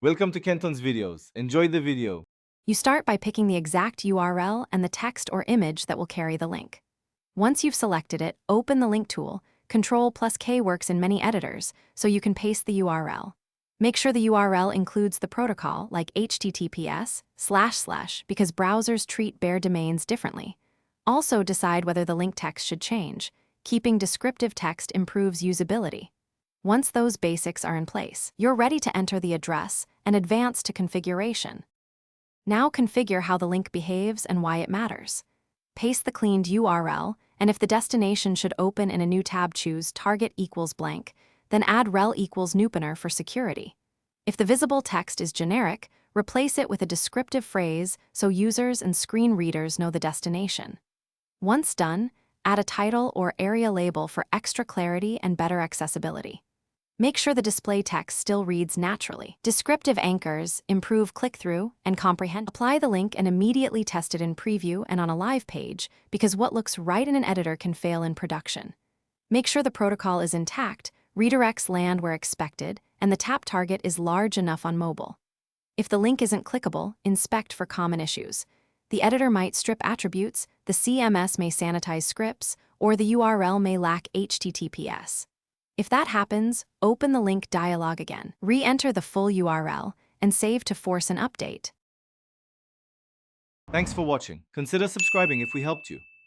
Welcome to Kenton's videos. Enjoy the video. You start by picking the exact URL and the text or image that will carry the link. Once you've selected it, open the Link tool. Ctrl+K works in many editors, so you can paste the URL. Make sure the URL includes the protocol, like https, // because browsers treat bare domains differently. Also decide whether the link text should change. Keeping descriptive text improves usability. Once those basics are in place, you're ready to enter the address and advance to configuration. Now configure how the link behaves and why it matters. Paste the cleaned URL, and if the destination should open in a new tab, choose target equals blank, then add rel equals nupener for security. If the visible text is generic, replace it with a descriptive phrase so users and screen readers know the destination. Once done, add a title or area label for extra clarity and better accessibility. Make sure the display text still reads naturally. Descriptive anchors improve click-through and comprehension. Apply the link and immediately test it in preview and on a live page, because what looks right in an editor can fail in production. Make sure the protocol is intact, redirects land where expected, and the tap target is large enough on mobile. If the link isn't clickable, inspect for common issues. The editor might strip attributes, the CMS may sanitize scripts, or the URL may lack HTTPS. If that happens, open the link dialog again, re-enter the full URL, and save to force an update. Thanks for watching. Consider subscribing if we helped you.